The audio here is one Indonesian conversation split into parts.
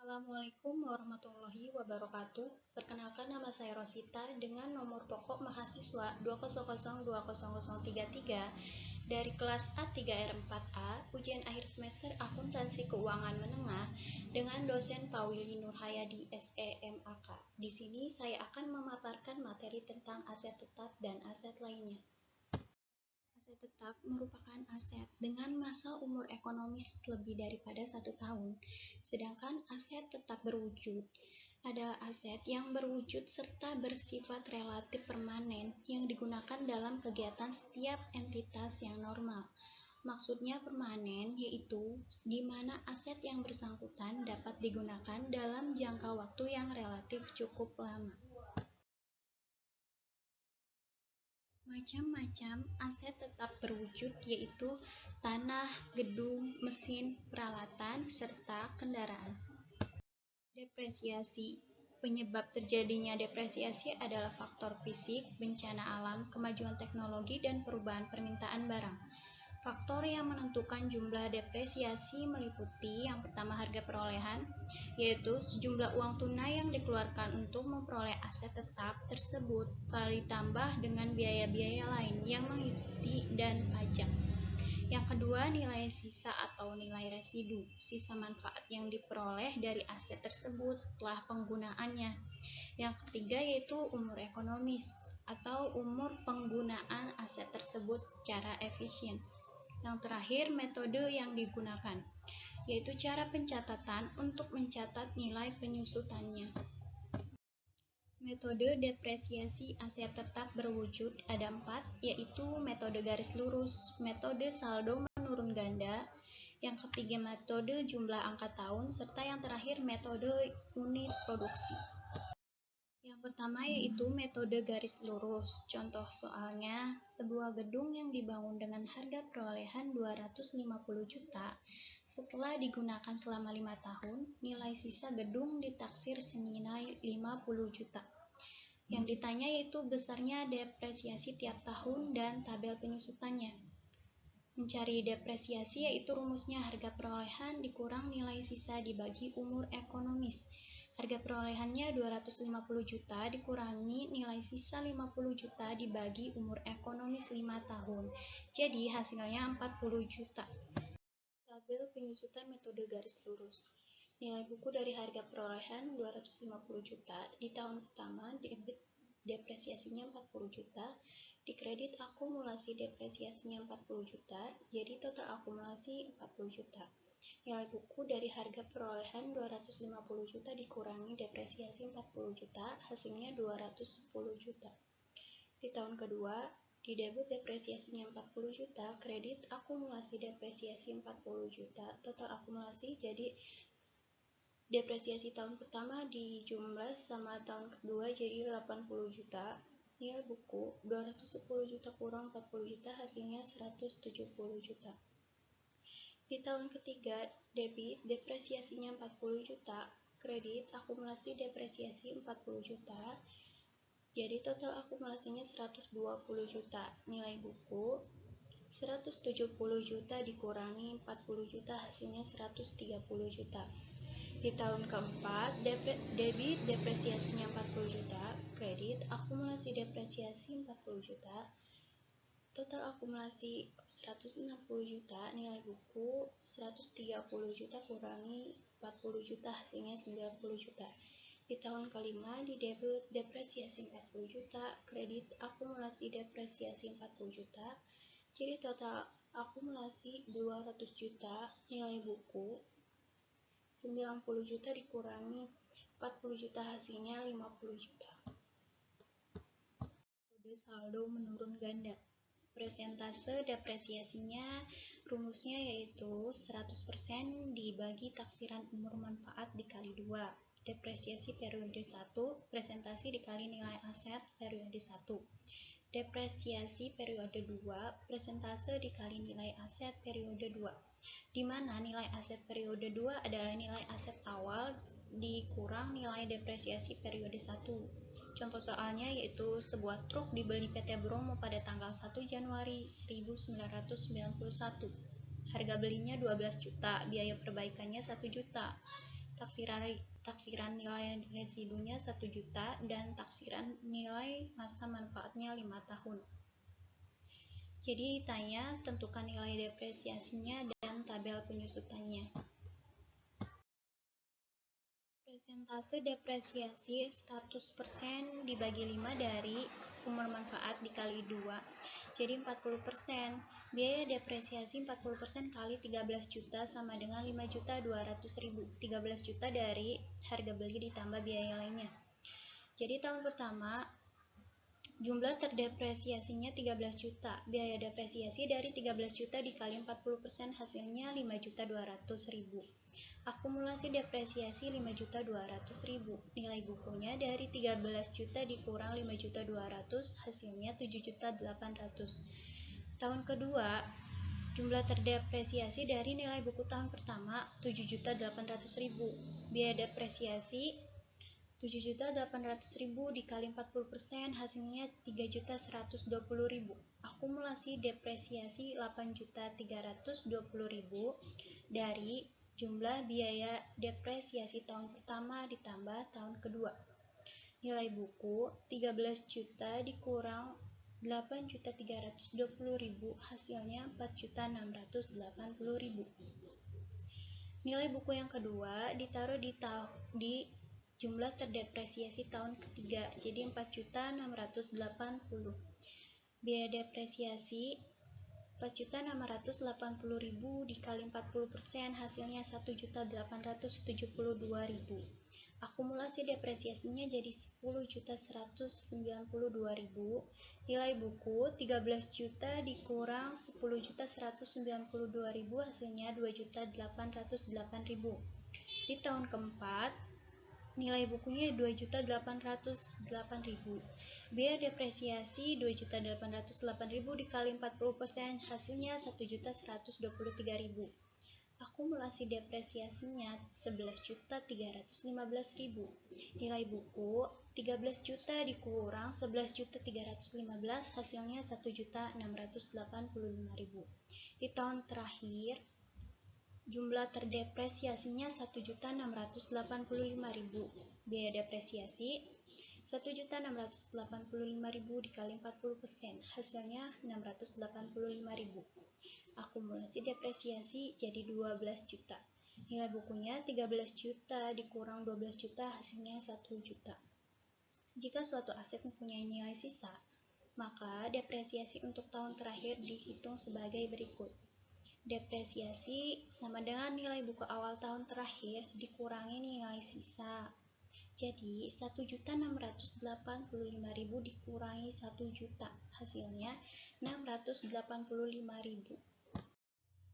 Assalamualaikum warahmatullahi wabarakatuh. Perkenalkan, nama saya Rosita dengan nomor pokok mahasiswa 2002033 dari kelas A3R4A, ujian akhir semester Akuntansi Keuangan Menengah dengan dosen Pawili Nurhayadi SEMAK. Di sini saya akan memaparkan materi tentang aset tetap dan aset lainnya. Aset tetap merupakan aset dengan masa umur ekonomis lebih daripada 1 tahun, sedangkan aset tetap berwujud adalah aset yang berwujud serta bersifat relatif permanen yang digunakan dalam kegiatan setiap entitas yang normal. Maksudnya permanen yaitu di mana aset yang bersangkutan dapat digunakan dalam jangka waktu yang relatif cukup lama. Macam-macam aset tetap berwujud yaitu tanah, gedung, mesin, peralatan, serta kendaraan. Depresiasi. Penyebab terjadinya depresiasi adalah faktor fisik, bencana alam, kemajuan teknologi, dan perubahan permintaan barang. Faktor yang menentukan jumlah depresiasi meliputi yang pertama harga perolehan, yaitu sejumlah uang tunai yang dikeluarkan untuk memperoleh aset tetap tersebut setelah ditambah dengan biaya-biaya lain yang mengikuti dan pajak. Yang kedua, nilai sisa atau nilai residu, sisa manfaat yang diperoleh dari aset tersebut setelah penggunaannya. Yang ketiga yaitu umur ekonomis atau umur penggunaan aset tersebut secara efisien. Yang terakhir, metode yang digunakan, yaitu cara pencatatan untuk mencatat nilai penyusutannya. Metode depresiasi aset tetap berwujud ada 4, yaitu metode garis lurus, metode saldo menurun ganda, yang ketiga metode jumlah angka tahun, serta yang terakhir metode unit produksi. Yang pertama yaitu metode garis lurus. Contoh soalnya, sebuah gedung yang dibangun dengan harga perolehan 250 juta, setelah digunakan selama 5 tahun, nilai sisa gedung ditaksir senilai 50 juta. Yang ditanya yaitu besarnya depresiasi tiap tahun dan tabel penyusutannya. Mencari depresiasi yaitu rumusnya harga perolehan dikurang nilai sisa dibagi umur ekonomis. Harga perolehannya 250 juta dikurangi nilai sisa 50 juta dibagi umur ekonomis 5 tahun. Jadi hasilnya 40 juta. Tabel penyusutan metode garis lurus. Nilai buku dari harga perolehan 250 juta, di tahun pertama depresiasinya 40 juta, di kredit akumulasi depresiasinya 40 juta, jadi total akumulasi 40 juta. Nilai buku dari harga perolehan 250 juta dikurangi depresiasi 40 juta, hasilnya 210 juta. Di tahun kedua, di debit depresiasinya 40 juta, kredit akumulasi depresiasi 40 juta, total akumulasi jadi depresiasi tahun pertama dijumlah sama tahun kedua jadi 80 juta. Nilai buku 210 juta kurang 40 juta, hasilnya 170 juta. Di tahun ketiga, debit depresiasinya 40 juta, kredit akumulasi depresiasi 40 juta, jadi total akumulasinya 120 juta. Nilai buku 170 juta dikurangi 40 juta, hasilnya 130 juta. Di tahun keempat, debit depresiasinya 40 juta, kredit akumulasi depresiasi 40 juta, total akumulasi 160 juta, nilai buku 130 juta kurangi 40 juta, hasilnya 90 juta. Di tahun kelima, di debit depresiasi 40 juta, kredit akumulasi depresiasi 40 juta, jadi total akumulasi 200 juta, nilai buku 90 juta dikurangi 40 juta, hasilnya 50 juta. Metode saldo menurun ganda. Presentase depresiasinya rumusnya yaitu 100% dibagi taksiran umur manfaat dikali 2. Depresiasi periode 1, presentasi dikali nilai aset periode 1. Depresiasi periode 2, presentase dikali nilai aset periode 2. Di mana nilai aset periode 2 adalah nilai aset awal dikurang nilai depresiasi periode 1. Contoh soalnya yaitu sebuah truk dibeli PT Bromo pada tanggal 1 Januari 1991. Harga belinya 12 juta, biaya perbaikannya 1 juta. taksiran nilai residunya 1 juta, dan taksiran nilai masa manfaatnya 5 tahun. Jadi ditanya, tentukan nilai depresiasinya dan tabel penyusutannya. Persentase depresiasi 100% dibagi 5 dari umur manfaat dikali 2, jadi 40%. Biaya depresiasi 40% kali 13 juta sama dengan 5.200.000. 13 juta dari harga beli ditambah biaya lainnya. Jadi tahun pertama jumlah terdepresiasinya 13 juta. Biaya depresiasi dari 13 juta dikali 40% hasilnya 5.200.000. Akumulasi depresiasi 5.200.000. Nilai bukunya dari 13 juta dikurang 5.200 hasilnya 7.800. Tahun kedua, jumlah terdepresiasi dari nilai buku tahun pertama 7.800.000. Biaya depresiasi 7.800.000 dikali 40% hasilnya 3.120.000. Akumulasi depresiasi 8.320.000 dari jumlah biaya depresiasi tahun pertama ditambah tahun kedua. Nilai buku 13 juta dikurang 8.320.000 hasilnya 4.680.000. Nilai buku yang kedua ditaruh di jumlah terdepresiasi tahun ketiga, jadi 4.680. Biaya depresiasi 4.680.000 dikali 40% hasilnya 1.872.000. Akumulasi depresiasinya jadi 10.192.000. Nilai buku 13 juta dikurang 10.192.000 hasilnya 2.808.000. Di tahun keempat nilai bukunya 2.808.000. Biaya depresiasi 2.808.000 dikali 40% hasilnya 1.123.000. Akumulasi depresiasinya 11.315.000. Nilai buku 13 juta dikurang 11.315 hasilnya 1.685.000. Di tahun terakhir jumlah terdepresiasinya 1.685.000. Biaya depresiasi 1.685.000 dikali 40% hasilnya 685.000. Akumulasi depresiasi jadi 12 juta. Nilai bukunya 13 juta dikurang 12 juta hasilnya 1 juta. Jika suatu aset mempunyai nilai sisa, maka depresiasi untuk tahun terakhir dihitung sebagai berikut. Depresiasi sama dengan nilai buku awal tahun terakhir dikurangi nilai sisa. Jadi 1.685.000 dikurangi 1 juta, hasilnya 685.000.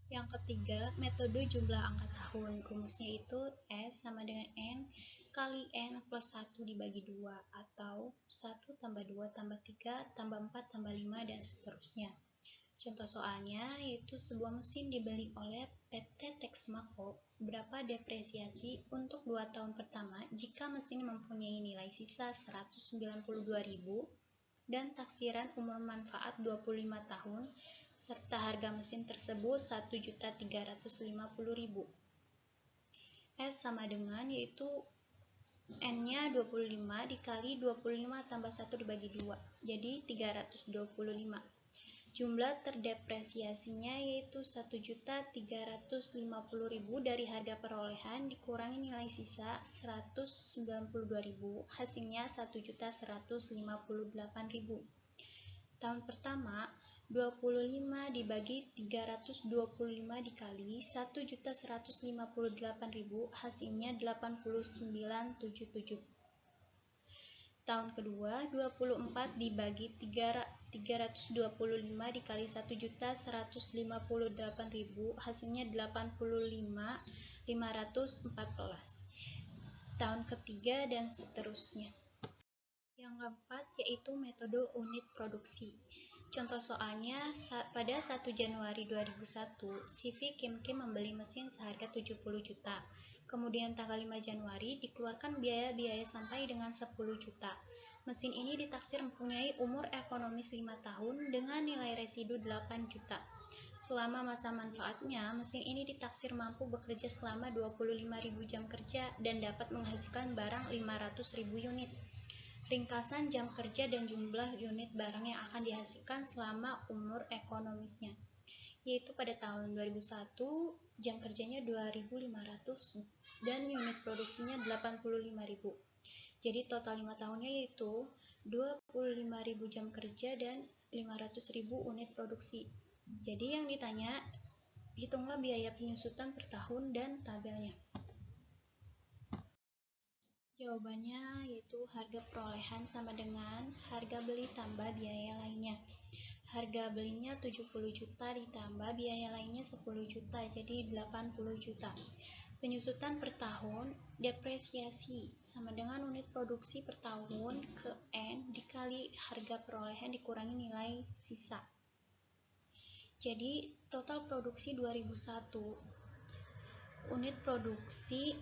Yang ketiga, metode jumlah angka tahun. Rumusnya itu S sama dengan N kali N plus 1 dibagi 2, atau 1 tambah 2 tambah 3 tambah 4 tambah 5 dan seterusnya. Contoh soalnya yaitu sebuah mesin dibeli oleh PT Texmaco. Berapa depresiasi untuk 2 tahun pertama jika mesin mempunyai nilai sisa 192.000 dan taksiran umur manfaat 25 tahun serta harga mesin tersebut 1.350.000. S sama dengan yaitu N-nya 25 dikali 25 tambah 1 dibagi 2, jadi 325. Jumlah terdepresiasinya yaitu 1.350.000 dari harga perolehan dikurangi nilai sisa 192.000, hasilnya 1.158.000. Tahun pertama 25 dibagi 325 dikali 1.158.000 hasilnya 89.77. Tahun kedua 24 dibagi 325 dikali 1.158.000 hasilnya 85.514. Tahun ketiga dan seterusnya. Yang keempat yaitu metode unit produksi. Contoh soalnya, pada 1 Januari 2001, CV Kimkim membeli mesin seharga 70 juta. Kemudian tanggal 5 Januari dikeluarkan biaya-biaya sampai dengan 10 juta. Mesin ini ditaksir mempunyai umur ekonomis 5 tahun dengan nilai residu 8 juta. Selama masa manfaatnya, mesin ini ditaksir mampu bekerja selama 25.000 jam kerja dan dapat menghasilkan barang 500.000 unit. Ringkasan jam kerja dan jumlah unit barang yang akan dihasilkan selama umur ekonomisnya, yaitu pada tahun 2001 jam kerjanya 2.500 dan unit produksinya 85.000. Jadi total 5 tahunnya yaitu 25.000 jam kerja dan 500.000 unit produksi. Jadi yang ditanya, hitunglah biaya penyusutan per tahun dan tabelnya. Jawabannya yaitu harga perolehan sama dengan harga beli tambah biaya lainnya. Harga belinya 70 juta ditambah biaya lainnya 10 juta, jadi 80 juta. Penyusutan per tahun, depresiasi sama dengan unit produksi per tahun ke N dikali harga perolehan dikurangi nilai sisa. Jadi total produksi 2001, unit produksi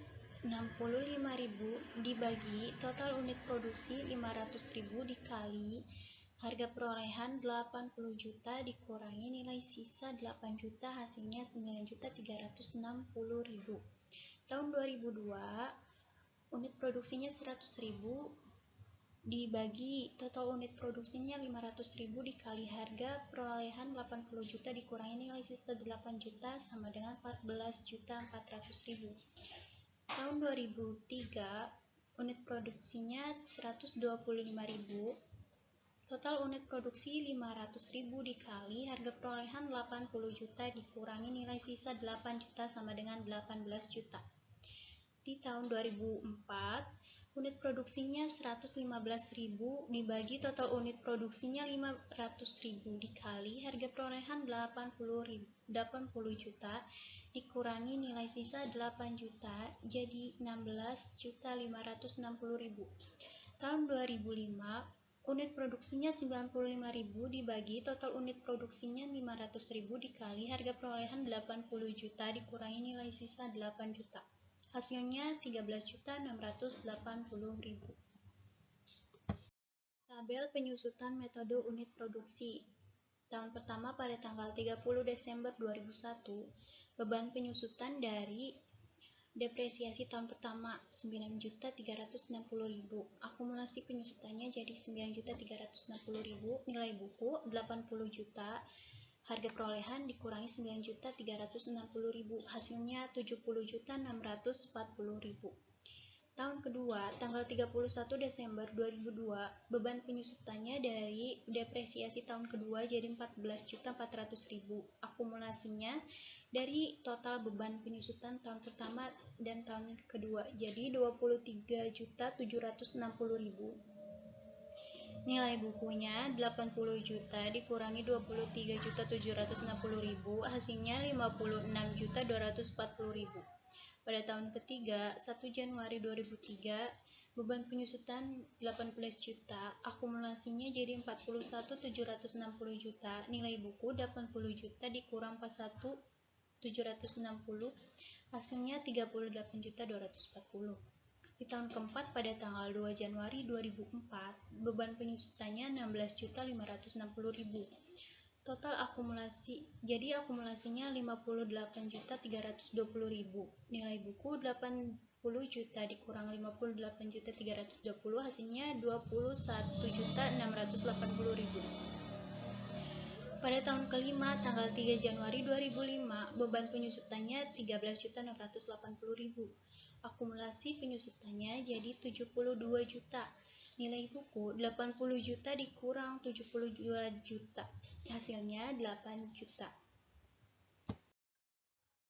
65.000 dibagi total unit produksi 500.000 dikali harga perolehan 80 juta dikurangi nilai sisa 8 juta, hasilnya 9.360.000. Tahun 2002 unit produksinya 100.000 dibagi total unit produksinya 500.000 dikali harga perolehan 80 juta dikurangi nilai sisa 8 juta sama dengan 14.400.000. Tahun 2003 unit produksinya 125.000, total unit produksi 500.000 dikali harga perolehan 80 juta dikurangi nilai sisa 8 juta sama dengan 18 juta. Di tahun 2004 unit produksinya 115.000 dibagi total unit produksinya 500.000 dikali harga perolehan 80 juta dikurangi nilai sisa 8 juta jadi 16.560.000. Tahun 2005 unit produksinya 95.000 dibagi total unit produksinya 500.000 dikali harga perolehan 80 juta dikurangi nilai sisa 8 juta. Hasilnya 13.680.000. Tabel penyusutan metode unit produksi. Tahun pertama pada tanggal 30 Desember 2001, beban penyusutan dari depresiasi tahun pertama 9.360.000. Akumulasi penyusutannya jadi 9.360.000, nilai buku 80 juta. Harga perolehan dikurangi 9.360.000, hasilnya 70.640.000. Tahun kedua, tanggal 31 Desember 2002, beban penyusutannya dari depresiasi tahun kedua jadi 14.400.000. Akumulasinya dari total beban penyusutan tahun pertama dan tahun kedua jadi 23.760.000. Nilai bukunya 80 juta dikurangi 23.760.000, hasilnya 56.240.000. Pada tahun ketiga, 1 Januari 2003, beban penyusutan 18 juta, akumulasinya jadi 41.760 juta, nilai buku 80 juta dikurang 41.760, hasilnya 38.240. Di tahun keempat pada tanggal 2 Januari 2004, beban penyusutannya 16.560.000. Total akumulasi, jadi akumulasinya 58.320.000. Nilai buku 80 juta dikurang 58.320, hasilnya 21.680.000. Pada tahun kelima, tanggal 3 Januari 2005, beban penyusutannya 13.680.000. Akumulasi penyusutannya jadi 72 juta. Nilai buku 80 juta dikurang 72 juta. Hasilnya 8 juta.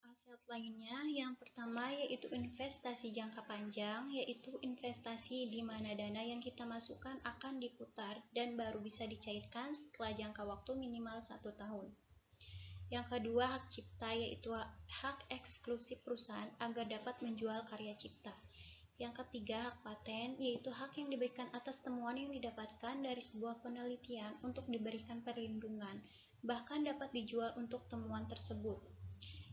Aset lainnya yang pertama yaitu investasi jangka panjang, yaitu investasi di mana dana yang kita masukkan akan diputar dan baru bisa dicairkan setelah jangka waktu minimal 1 tahun. Yang kedua, hak cipta, yaitu hak eksklusif perusahaan agar dapat menjual karya cipta. Yang ketiga, hak paten, yaitu hak yang diberikan atas temuan yang didapatkan dari sebuah penelitian untuk diberikan perlindungan, bahkan dapat dijual untuk temuan tersebut.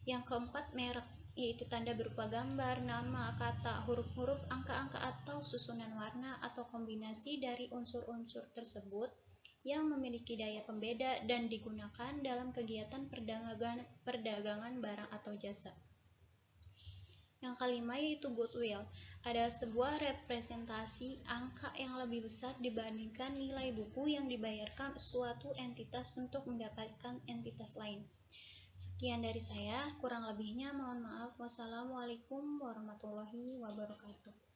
Yang keempat, merek, yaitu tanda berupa gambar, nama, kata, huruf-huruf, angka-angka atau susunan warna atau kombinasi dari unsur-unsur tersebut yang memiliki daya pembeda dan digunakan dalam kegiatan perdagangan barang atau jasa. Yang kelima yaitu goodwill, ada sebuah representasi angka yang lebih besar dibandingkan nilai buku yang dibayarkan suatu entitas untuk mendapatkan entitas lain. Sekian dari saya, kurang lebihnya mohon maaf. Wassalamualaikum warahmatullahi wabarakatuh.